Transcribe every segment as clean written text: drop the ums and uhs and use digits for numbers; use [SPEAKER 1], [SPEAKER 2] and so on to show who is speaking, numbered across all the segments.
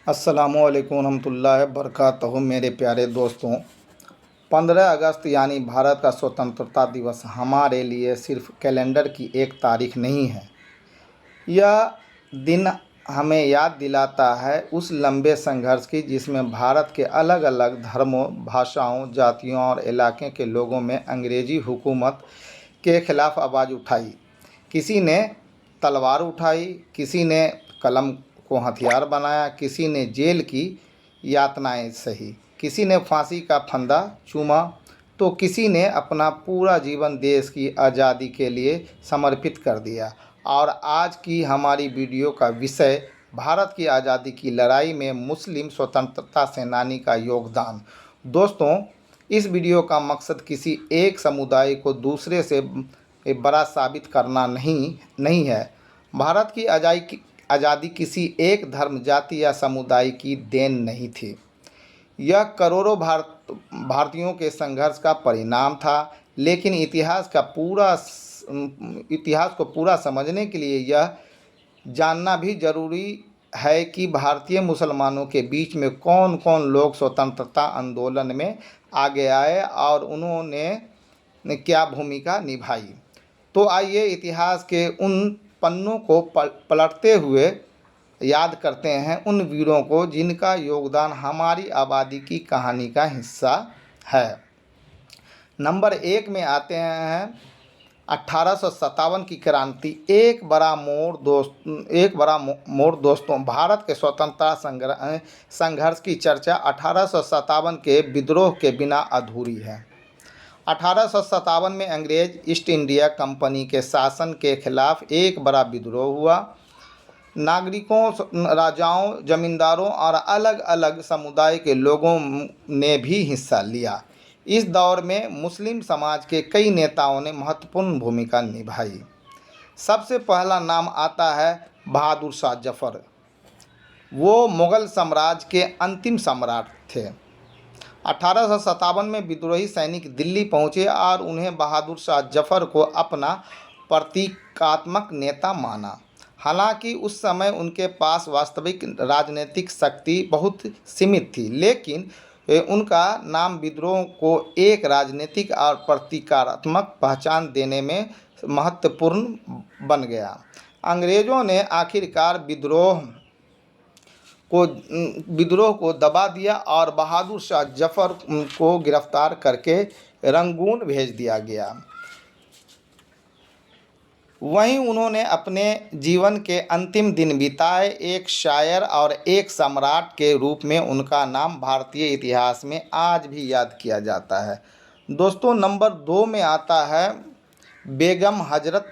[SPEAKER 1] अस्सलामुअलैकुम रहमतुल्लाहि बरकातहू। मेरे प्यारे दोस्तों, 15 अगस्त यानी भारत का स्वतंत्रता दिवस हमारे लिए सिर्फ कैलेंडर की एक तारीख नहीं है। यह दिन हमें याद दिलाता है उस लंबे संघर्ष की जिसमें भारत के अलग अलग धर्मों, भाषाओं, जातियों और इलाके के लोगों में अंग्रेज़ी हुकूमत के ख़िलाफ़ आवाज़ उठाई। किसी ने तलवार उठाई, किसी ने कलम को हथियार बनाया, किसी ने जेल की यातनाएं सही, किसी ने फांसी का फंदा चूमा, तो किसी ने अपना पूरा जीवन देश की आज़ादी के लिए समर्पित कर दिया। और आज की हमारी वीडियो का विषय भारत की आज़ादी की लड़ाई में मुस्लिम स्वतंत्रता सेनानी का योगदान। दोस्तों, इस वीडियो का मकसद किसी एक समुदाय को दूसरे से बड़ा साबित करना नहीं है। भारत की आज़ादी किसी एक धर्म, जाति या समुदाय की देन नहीं थी। यह करोड़ों भारतीयों के संघर्ष का परिणाम था। लेकिन इतिहास को पूरा समझने के लिए यह जानना भी जरूरी है कि भारतीय मुसलमानों के बीच में कौन कौन लोग स्वतंत्रता आंदोलन में आगे आए और उन्होंने क्या भूमिका निभाई। तो आइए इतिहास के उन पन्नों को पलटते हुए याद करते हैं उन वीरों को जिनका योगदान हमारी आबादी की कहानी का हिस्सा है। नंबर 1 में आते हैं 1857 की क्रांति। एक बड़ा मोड़ दोस्तों, भारत के स्वतंत्रता संघर्ष की चर्चा 1857 के विद्रोह के बिना अधूरी है। 1857 में अंग्रेज ईस्ट इंडिया कंपनी के शासन के खिलाफ एक बड़ा विद्रोह हुआ। नागरिकों, राजाओं, जमींदारों और अलग अलग समुदाय के लोगों ने भी हिस्सा लिया। इस दौर में मुस्लिम समाज के कई नेताओं ने महत्वपूर्ण भूमिका निभाई। सबसे पहला नाम आता है बहादुर शाह जफर। वो मुगल साम्राज्य के अंतिम सम्राट थे। 1857 में विद्रोही सैनिक दिल्ली पहुंचे और उन्हें बहादुर शाह जफर को अपना प्रतीकात्मक नेता माना। हालांकि उस समय उनके पास वास्तविक राजनीतिक शक्ति बहुत सीमित थी, लेकिन उनका नाम विद्रोह को एक राजनीतिक और प्रतीकात्मक पहचान देने में महत्वपूर्ण बन गया। अंग्रेज़ों ने आखिरकार विद्रोह को दबा दिया और बहादुर शाह जफर को गिरफ्तार करके रंगून भेज दिया गया। वहीं उन्होंने अपने जीवन के अंतिम दिन बिताए। एक शायर और एक सम्राट के रूप में उनका नाम भारतीय इतिहास में आज भी याद किया जाता है। दोस्तों, नंबर 2 में आता है बेगम हजरत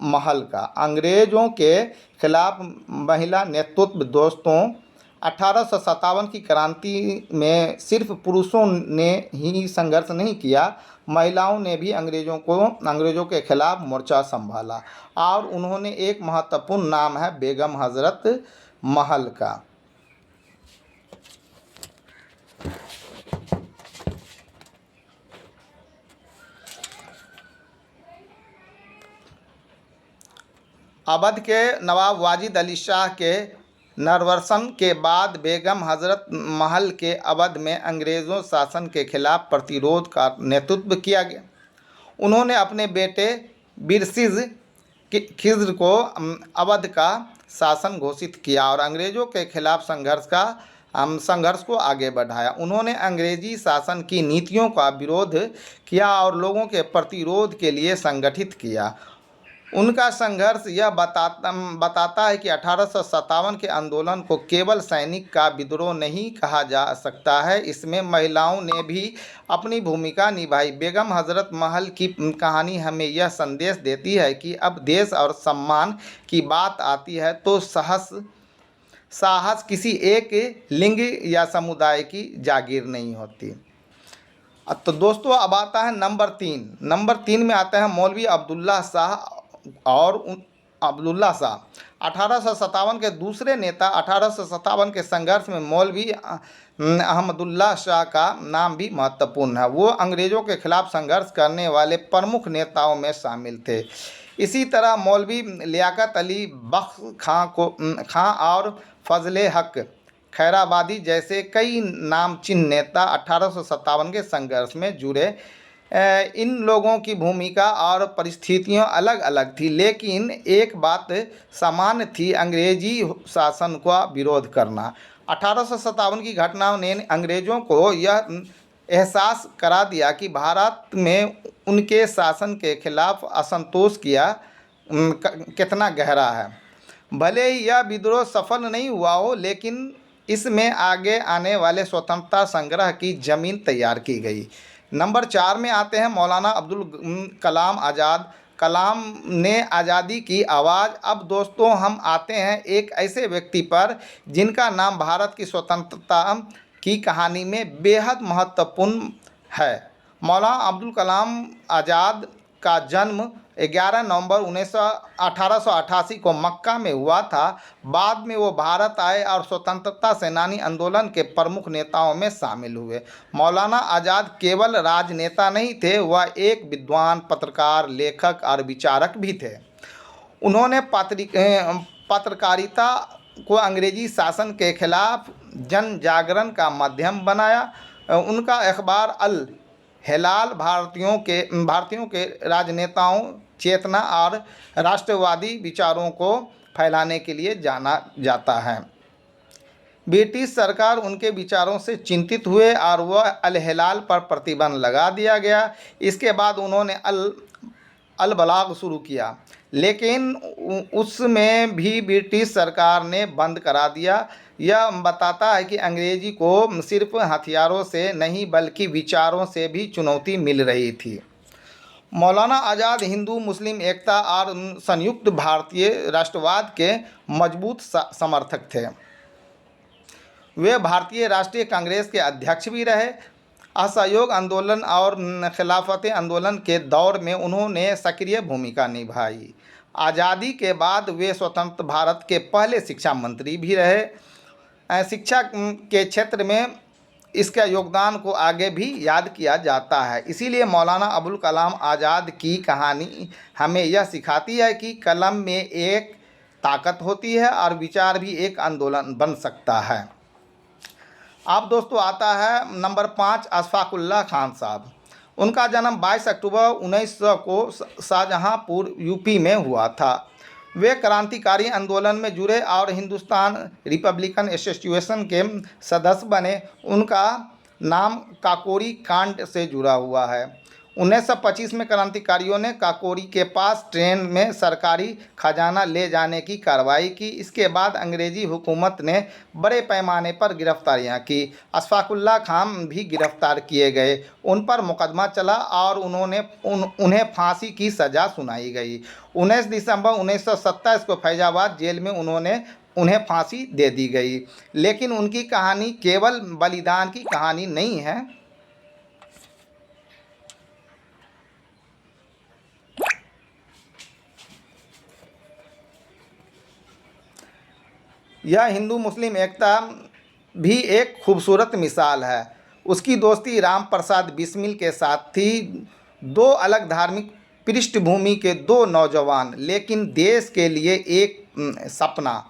[SPEAKER 1] महल का अंग्रेज़ों के खिलाफ महिला नेतृत्व। दोस्तों, 1857 की क्रांति में सिर्फ पुरुषों ने ही संघर्ष नहीं किया, महिलाओं ने भी अंग्रेज़ों के खिलाफ मोर्चा संभाला और उन्होंने एक महत्वपूर्ण नाम है बेगम हजरत महल का। अवध के नवाब वाजिद अली शाह के नरवर्षण के बाद बेगम हजरत महल के अवध में अंग्रेज़ों शासन के खिलाफ प्रतिरोध का नेतृत्व किया गया। उन्होंने अपने बेटे बिरसिज़ खिज़्र को अवध का शासन घोषित किया और अंग्रेज़ों के खिलाफ संघर्ष को आगे बढ़ाया। उन्होंने अंग्रेज़ी शासन की नीतियों का विरोध किया और लोगों के प्रतिरोध के लिए संगठित किया। उनका संघर्ष यह बताता है कि 1857 के आंदोलन को केवल सैनिक का विद्रोह नहीं कहा जा सकता है, इसमें महिलाओं ने भी अपनी भूमिका निभाई। बेगम हजरत महल की कहानी हमें यह संदेश देती है कि अब देश और सम्मान की बात आती है तो साहस किसी एक लिंग या समुदाय की जागीर नहीं होती। तो दोस्तों, अब आता है नंबर 3। नंबर 3 में आते हैं मौलवी अब्दुल्ला शाह। 1857 के दूसरे नेता। 1857 के संघर्ष में मौलवी अहमदुल्ला शाह का नाम भी महत्वपूर्ण है। वो अंग्रेज़ों के खिलाफ संघर्ष करने वाले प्रमुख नेताओं में शामिल थे। इसी तरह मौलवी लियाकत अली बख्श खां और फजले हक खैराबादी जैसे कई नामचीन नेता 1857 के संघर्ष में जुड़े। इन लोगों की भूमिका और परिस्थितियां अलग अलग थी, लेकिन एक बात समान थी, अंग्रेजी शासन का विरोध करना। 1857 की घटनाओं ने अंग्रेज़ों को यह एहसास करा दिया कि भारत में उनके शासन के खिलाफ असंतोष कितना गहरा है। भले ही यह विद्रोह सफल नहीं हुआ हो, लेकिन इसमें आगे आने वाले स्वतंत्रता संग्राम की ज़मीन तैयार की गई। नंबर 4 में आते हैं मौलाना अब्दुल कलाम आज़ाद। कलाम ने आज़ादी की आवाज़। अब दोस्तों हम आते हैं एक ऐसे व्यक्ति पर जिनका नाम भारत की स्वतंत्रता की कहानी में बेहद महत्वपूर्ण है। मौलाना अब्दुल कलाम आज़ाद का जन्म 11 नवंबर 1888 को मक्का में हुआ था। बाद में वो भारत आए और स्वतंत्रता सेनानी आंदोलन के प्रमुख नेताओं में शामिल हुए। मौलाना आज़ाद केवल राजनेता नहीं थे, वह एक विद्वान, पत्रकार, लेखक और विचारक भी थे। उन्होंने पत्रकारिता को अंग्रेजी शासन के खिलाफ जन जागरण का माध्यम बनाया। उनका अखबार अल हिलाल भारतीयों के राजनेताओं, चेतना और राष्ट्रवादी विचारों को फैलाने के लिए जाना जाता है। ब्रिटिश सरकार उनके विचारों से चिंतित हुए और वह अल हिलाल पर प्रतिबंध लगा दिया गया। इसके बाद उन्होंने अल बलाग शुरू किया, लेकिन उसमें भी ब्रिटिश सरकार ने बंद करा दिया। यह बताता है कि अंग्रेजी को सिर्फ हथियारों से नहीं बल्कि विचारों से भी चुनौती मिल रही थी। मौलाना आज़ाद हिंदू मुस्लिम एकता और संयुक्त भारतीय राष्ट्रवाद के मजबूत समर्थक थे। वे भारतीय राष्ट्रीय कांग्रेस के अध्यक्ष भी रहे। असहयोग आंदोलन और खिलाफत आंदोलन के दौर में उन्होंने सक्रिय भूमिका निभाई। आज़ादी के बाद वे स्वतंत्र भारत के पहले शिक्षा मंत्री भी रहे। शिक्षा के क्षेत्र में इसका योगदान को आगे भी याद किया जाता है। इसीलिए मौलाना अबुल कलाम आज़ाद की कहानी हमें यह सिखाती है कि कलम में एक ताकत होती है और विचार भी एक आंदोलन बन सकता है। अब दोस्तों आता है नंबर 5, अशफाकुल्लाह खान साहब। उनका जन्म 22 अक्टूबर 1900 को शाहजहांपुर यूपी में हुआ था। वे क्रांतिकारी आंदोलन में जुड़े और हिंदुस्तान रिपब्लिकन एसोसिएशन के सदस्य बने। उनका नाम काकोरी कांड से जुड़ा हुआ है। 1925 में क्रांतिकारियों ने काकोरी के पास ट्रेन में सरकारी खजाना ले जाने की कार्रवाई की। इसके बाद अंग्रेजी हुकूमत ने बड़े पैमाने पर गिरफ्तारियां की। अशफाकुल्लाह खान भी गिरफ्तार किए गए। उन पर मुकदमा चला और उन्हें फांसी की सज़ा सुनाई गई। 19 दिसंबर 1927 को फैजाबाद जेल में उन्हें फांसी दे दी गई। लेकिन उनकी कहानी केवल बलिदान की कहानी नहीं है। यह हिंदू मुस्लिम एकता भी एक खूबसूरत मिसाल है। उसकी दोस्ती राम प्रसाद बिस्मिल के साथ थी। दो अलग धार्मिक पृष्ठभूमि के दो नौजवान, लेकिन देश के लिए एक सपना,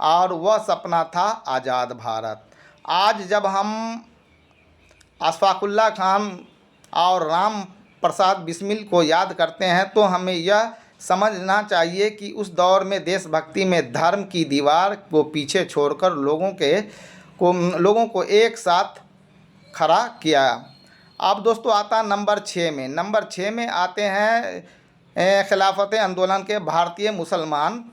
[SPEAKER 1] और वह सपना था आज़ाद भारत। आज जब हम अशफाकुल्लाह खान और राम प्रसाद बिस्मिल को याद करते हैं तो हमें यह समझना चाहिए कि उस दौर में देशभक्ति में धर्म की दीवार को पीछे छोड़कर लोगों को एक साथ खड़ा किया। अब दोस्तों आता नंबर 6 में। नंबर 6 में आते हैं खिलाफत आंदोलन के भारतीय मुसलमान।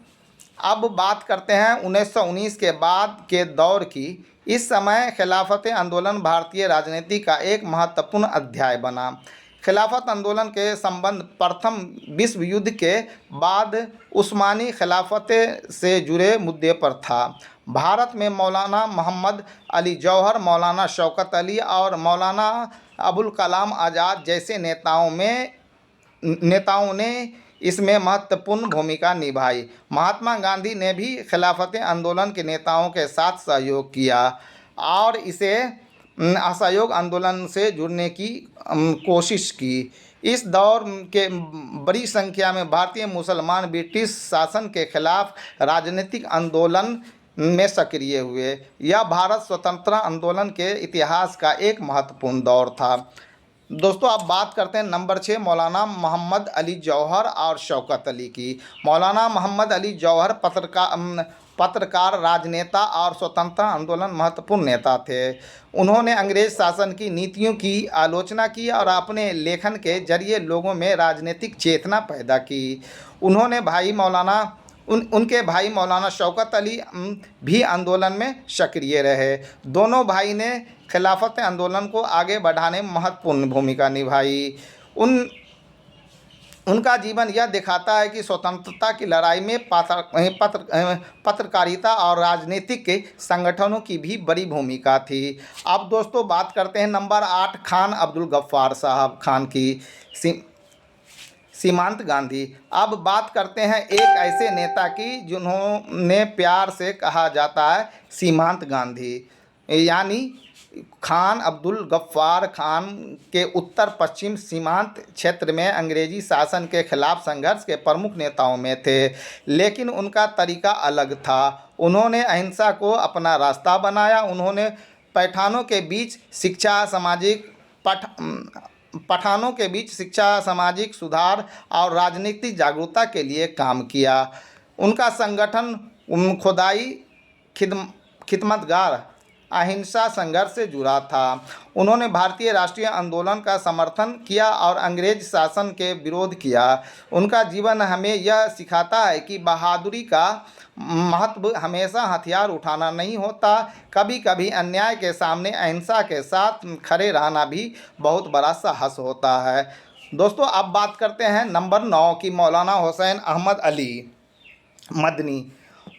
[SPEAKER 1] अब बात करते हैं 1919 के बाद के दौर की। इस समय खिलाफत आंदोलन भारतीय राजनीति का एक महत्वपूर्ण अध्याय बना। खिलाफत आंदोलन के संबंध प्रथम विश्व युद्ध के बाद उस्मानी खिलाफत से जुड़े मुद्दे पर था। भारत में मौलाना मोहम्मद अली जौहर, मौलाना शौकत अली और मौलाना अबुल कलाम आज़ाद जैसे नेताओं ने इसमें महत्वपूर्ण भूमिका निभाई। महात्मा गांधी ने भी खिलाफत आंदोलन के नेताओं के साथ सहयोग किया और इसे असहयोग आंदोलन से जुड़ने की कोशिश की। इस दौर के बड़ी संख्या में भारतीय मुसलमान ब्रिटिश शासन के खिलाफ राजनीतिक आंदोलन में सक्रिय हुए। यह भारत स्वतंत्रता आंदोलन के इतिहास का एक महत्वपूर्ण दौर था। दोस्तों अब बात करते हैं नंबर 6 मौलाना मोहम्मद अली जौहर और शौकत अली की। मौलाना मोहम्मद अली जौहर पत्रकार, राजनेता और स्वतंत्रता आंदोलन महत्वपूर्ण नेता थे। उन्होंने अंग्रेज शासन की नीतियों की आलोचना की और अपने लेखन के जरिए लोगों में राजनीतिक चेतना पैदा की। उन्होंने उनके भाई मौलाना शौकत अली भी आंदोलन में सक्रिय रहे। दोनों भाई ने खिलाफत आंदोलन को आगे बढ़ाने में महत्वपूर्ण भूमिका निभाई। उनका जीवन यह दिखाता है कि स्वतंत्रता की लड़ाई में पत्रकारिता और राजनीतिक संगठनों की भी बड़ी भूमिका थी। अब दोस्तों बात करते हैं नंबर 8 खान अब्दुल गफ्फार साहब खान की। सीमांत गांधी। अब बात करते हैं एक ऐसे नेता की जिन्होंने प्यार से कहा जाता है सीमांत गांधी, यानी खान अब्दुल गफ्फार खान के उत्तर पश्चिम सीमांत क्षेत्र में अंग्रेजी शासन के खिलाफ संघर्ष के प्रमुख नेताओं में थे, लेकिन उनका तरीका अलग था। उन्होंने अहिंसा को अपना रास्ता बनाया। उन्होंने पठानों के बीच शिक्षा, सामाजिक सुधार और राजनीतिक जागरूकता के लिए काम किया। उनका संगठन खुदाई खिदमतगार अहिंसा संघर्ष से जुड़ा था। उन्होंने भारतीय राष्ट्रीय आंदोलन का समर्थन किया और अंग्रेज शासन के विरोध किया। उनका जीवन हमें यह सिखाता है कि बहादुरी का महत्व हमेशा हथियार उठाना नहीं होता, कभी कभी अन्याय के सामने अहिंसा के साथ खड़े रहना भी बहुत बड़ा साहस होता है। दोस्तों अब बात करते हैं नंबर 9 की मौलाना हुसैन अहमद अली मदनी।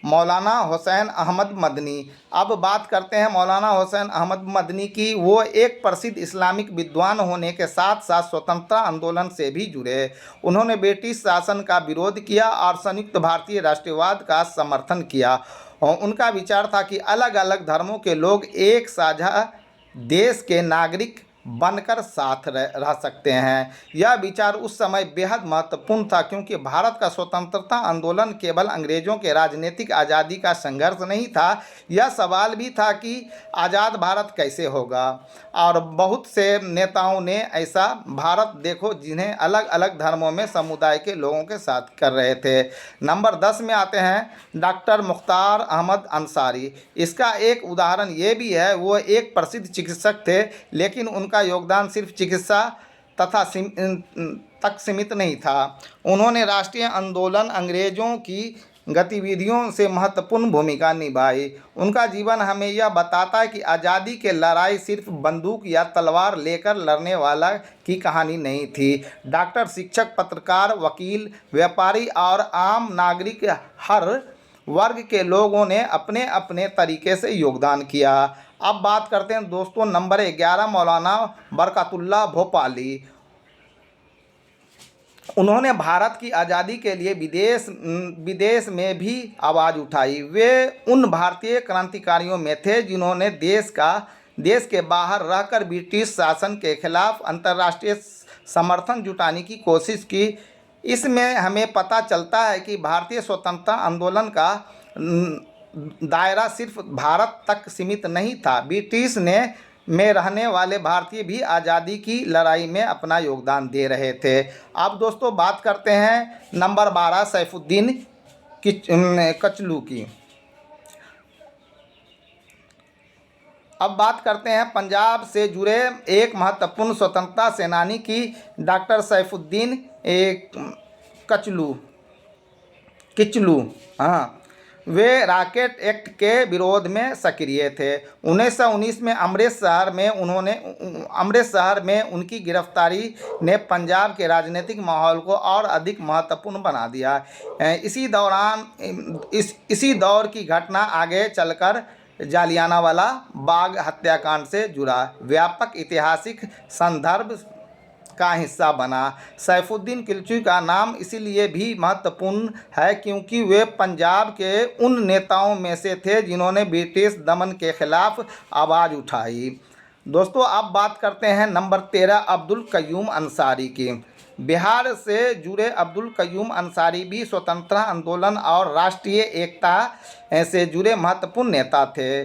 [SPEAKER 1] मौलाना हुसैन अहमद मदनी। अब बात करते हैं मौलाना हुसैन अहमद मदनी की। वो एक प्रसिद्ध इस्लामिक विद्वान होने के साथ साथ स्वतंत्रता आंदोलन से भी जुड़े। उन्होंने ब्रिटिश शासन का विरोध किया और संयुक्त भारतीय राष्ट्रवाद का समर्थन किया। उनका विचार था कि अलग अलग धर्मों के लोग एक साझा देश के नागरिक बनकर साथ रह सकते हैं। यह विचार उस समय बेहद महत्वपूर्ण था, क्योंकि भारत का स्वतंत्रता आंदोलन केवल अंग्रेज़ों के राजनीतिक आज़ादी का संघर्ष नहीं था, यह सवाल भी था कि आज़ाद भारत कैसे होगा। और बहुत से नेताओं ने ऐसा भारत देखो जिन्हें अलग अलग धर्मों में समुदाय के लोगों के साथ कर रहे थे। नंबर 10 में आते हैं डॉक्टर मुख्तार अहमद अंसारी। इसका एक उदाहरण ये भी है, वो एक प्रसिद्ध चिकित्सक थे, लेकिन उनका योगदान सिर्फ चिकित्सा तक सीमित नहीं था। उन्होंने राष्ट्रीय आंदोलन अंग्रेजों की गतिविधियों से महत्वपूर्ण भूमिका निभाई। उनका जीवन हमें यह बताता है कि आज़ादी की लड़ाई सिर्फ बंदूक या तलवार लेकर लड़ने वाला की कहानी नहीं थी। डॉक्टर, शिक्षक, पत्रकार, वकील, व्यापारी और आम नागरिक, हर वर्ग के लोगों ने अपने अपने तरीके से योगदान किया। अब बात करते हैं दोस्तों नंबर 11 मौलाना बरकतुल्लाह भोपाली। उन्होंने भारत की आज़ादी के लिए विदेश में भी आवाज़ उठाई। वे उन भारतीय क्रांतिकारियों में थे जिन्होंने देश के बाहर रहकर ब्रिटिश शासन के खिलाफ अंतर्राष्ट्रीय समर्थन जुटाने की कोशिश की। इसमें हमें पता चलता है कि भारतीय स्वतंत्रता आंदोलन का दायरा सिर्फ भारत तक सीमित नहीं था। ब्रिटिश में रहने वाले भारतीय भी आज़ादी की लड़ाई में अपना योगदान दे रहे थे। अब दोस्तों बात करते हैं नंबर 12 सैफुद्दीन कचलू की। अब बात करते हैं पंजाब से जुड़े एक महत्वपूर्ण स्वतंत्रता सेनानी की, डॉक्टर सैफुद्दीन किचलू। हाँ, वे रॉकेट एक्ट के विरोध में सक्रिय थे। 1919 में अमृतसर में उनकी गिरफ्तारी ने पंजाब के राजनीतिक माहौल को और अधिक महत्वपूर्ण बना दिया। इसी दौर की घटना आगे चलकर जालियांवाला बाग हत्याकांड से जुड़ा व्यापक ऐतिहासिक संदर्भ का हिस्सा बना। सैफुद्दीन किल्ची का नाम इसलिए भी महत्वपूर्ण है क्योंकि वे पंजाब के उन नेताओं में से थे जिन्होंने ब्रिटिश दमन के खिलाफ आवाज़ उठाई। दोस्तों अब बात करते हैं नंबर 13 अब्दुल कयूम अंसारी की। बिहार से जुड़े अब्दुल कयूम अंसारी भी स्वतंत्रता आंदोलन और राष्ट्रीय एकता से जुड़े महत्वपूर्ण नेता थे।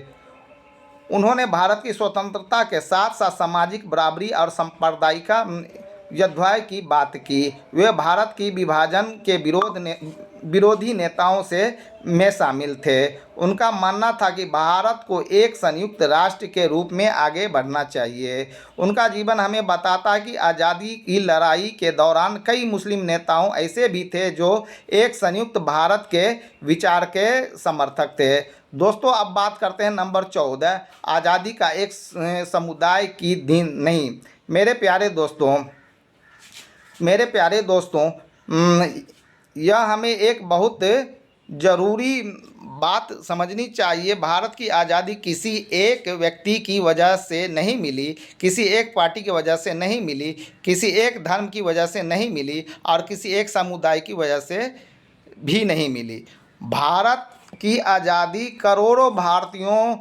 [SPEAKER 1] उन्होंने भारत की स्वतंत्रता के साथ साथ सामाजिक बराबरी और सांप्रदायिक यौद्धाय की बात की। वे भारत की विभाजन के विरोधी नेताओं में शामिल थे। उनका मानना था कि भारत को एक संयुक्त राष्ट्र के रूप में आगे बढ़ना चाहिए। उनका जीवन हमें बताता है कि आज़ादी की लड़ाई के दौरान कई मुस्लिम नेताओं ऐसे भी थे जो एक संयुक्त भारत के विचार के समर्थक थे। दोस्तों, अब बात करते हैं नंबर 14, आज़ादी का एक समुदाय की दिन नहीं। मेरे प्यारे दोस्तों, यह हमें एक बहुत ज़रूरी बात समझनी चाहिए। भारत की आज़ादी किसी एक व्यक्ति की वजह से नहीं मिली, किसी एक पार्टी की वजह से नहीं मिली, किसी एक धर्म की वजह से नहीं मिली और किसी एक समुदाय की वजह से भी नहीं मिली। भारत की आज़ादी करोड़ों भारतीयों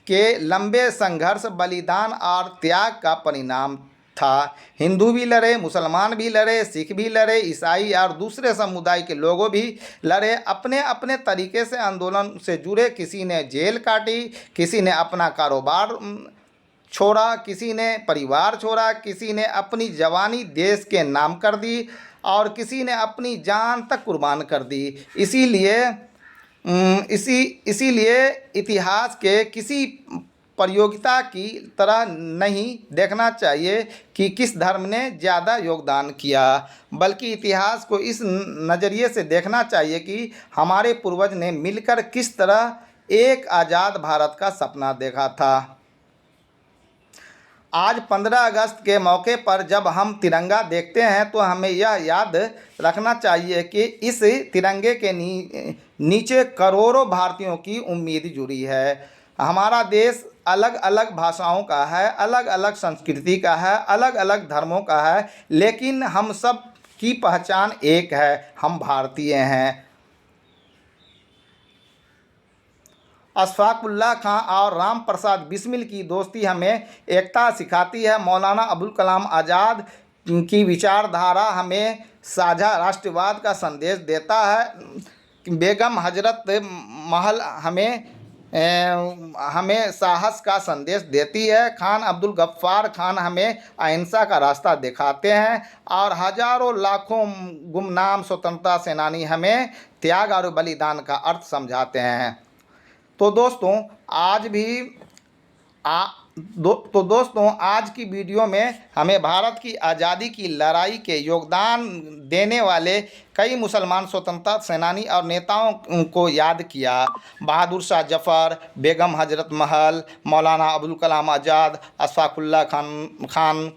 [SPEAKER 1] के लंबे संघर्ष, बलिदान और त्याग का परिणाम था। हिंदू भी लड़े, मुसलमान भी लड़े, सिख भी लड़े, ईसाई और दूसरे समुदाय के लोगों भी लड़े। अपने अपने तरीके से आंदोलन से जुड़े। किसी ने जेल काटी, किसी ने अपना कारोबार छोड़ा, किसी ने परिवार छोड़ा, किसी ने अपनी जवानी देश के नाम कर दी और किसी ने अपनी जान तक कुर्बान कर दी। इसीलिए इतिहास के किसी प्रतियोगिता की तरह नहीं देखना चाहिए कि किस धर्म ने ज़्यादा योगदान किया, बल्कि इतिहास को इस नज़रिए से देखना चाहिए कि हमारे पूर्वज ने मिलकर किस तरह एक आज़ाद भारत का सपना देखा था। आज 15 अगस्त के मौके पर जब हम तिरंगा देखते हैं तो हमें यह याद रखना चाहिए कि इस तिरंगे के नीचे करोड़ों भारतीयों की उम्मीद जुड़ी है। हमारा देश अलग अलग भाषाओं का है, अलग अलग संस्कृति का है, अलग अलग धर्मों का है, लेकिन हम सब की पहचान एक है, हम भारतीय हैं। अशफाक उल्लाह खां और राम प्रसाद बिस्मिल की दोस्ती हमें एकता सिखाती है। मौलाना अबुल कलाम आज़ाद की विचारधारा हमें साझा राष्ट्रवाद का संदेश देता है। बेगम हजरत महल हमें साहस का संदेश देती है। खान अब्दुल गफ्फार खान हमें अहिंसा का रास्ता दिखाते हैं और हजारों लाखों गुमनाम स्वतंत्रता सेनानी हमें त्याग और बलिदान का अर्थ समझाते हैं। तो दोस्तों, आज की वीडियो में हमें भारत की आज़ादी की लड़ाई के योगदान देने वाले कई मुसलमान स्वतंत्रता सेनानी और नेताओं को याद किया। बहादुर शाह जफ़र, बेगम हजरत महल, मौलाना अबुल कलाम आज़ाद, अशफाक उल्लाह खान,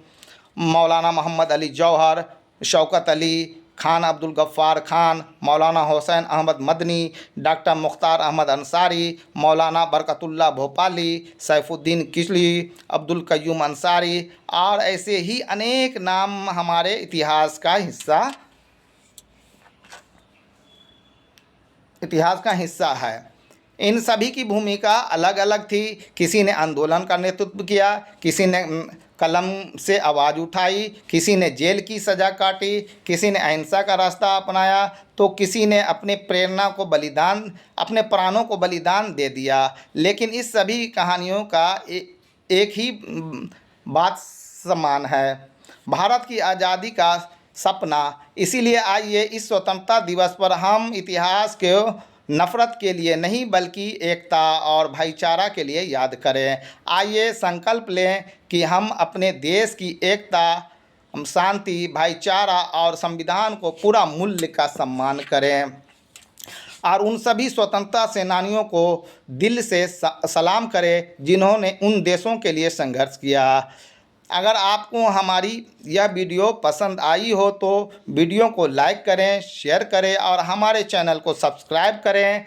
[SPEAKER 1] मौलाना मोहम्मद अली जौहर, शौकत अली, खान अब्दुल गफ्फार खान, मौलाना हुसैन अहमद मदनी, डॉक्टर मुख्तार अहमद अंसारी, मौलाना बरकतुल्लाह भोपाली, सैफुद्दीन किचली, अब्दुल कयूम अंसारी और ऐसे ही अनेक नाम हमारे इतिहास का हिस्सा है। इन सभी की भूमिका अलग अलग थी। किसी ने आंदोलन का नेतृत्व किया, किसी ने कलम से आवाज़ उठाई, किसी ने जेल की सज़ा काटी, किसी ने अहिंसा का रास्ता अपनाया, तो किसी ने अपने अपने प्राणों को बलिदान दे दिया। लेकिन इस सभी कहानियों का एक ही बात समान है, भारत की आज़ादी का सपना। इसीलिए आइए इस स्वतंत्रता दिवस पर हम इतिहास के नफ़रत के लिए नहीं बल्कि एकता और भाईचारा के लिए याद करें। आइए संकल्प लें कि हम अपने देश की एकता, शांति, भाईचारा और संविधान को पूरा मूल्य का सम्मान करें और उन सभी स्वतंत्रता सेनानियों को दिल से सलाम करें जिन्होंने उन देशों के लिए संघर्ष किया। अगर आपको हमारी यह वीडियो पसंद आई हो तो वीडियो को लाइक करें, शेयर करें और हमारे चैनल को सब्सक्राइब करें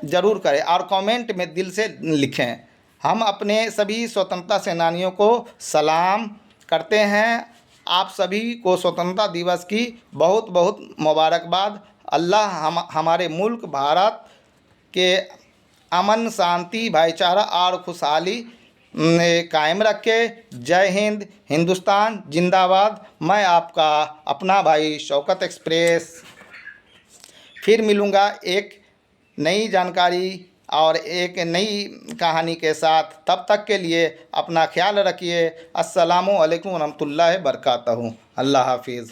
[SPEAKER 1] ज़रूर करें और कमेंट में दिल से लिखें। हम अपने सभी स्वतंत्रता सेनानियों को सलाम करते हैं। आप सभी को स्वतंत्रता दिवस की बहुत बहुत मुबारकबाद। अल्लाह हमारे मुल्क भारत के अमन, शांति, भाईचारा और खुशहाली कायम रखे। जय हिंद, हिंदुस्तान जिंदाबाद। मैं आपका अपना भाई शौकत एक्सप्रेस फिर मिलूँगा एक नई जानकारी और एक नई कहानी के साथ। तब तक के लिए अपना ख्याल रखिए। अस्सलामु अलैकुम रहमतुल्लाहि बरकातहू। अल्लाह हाफिज़।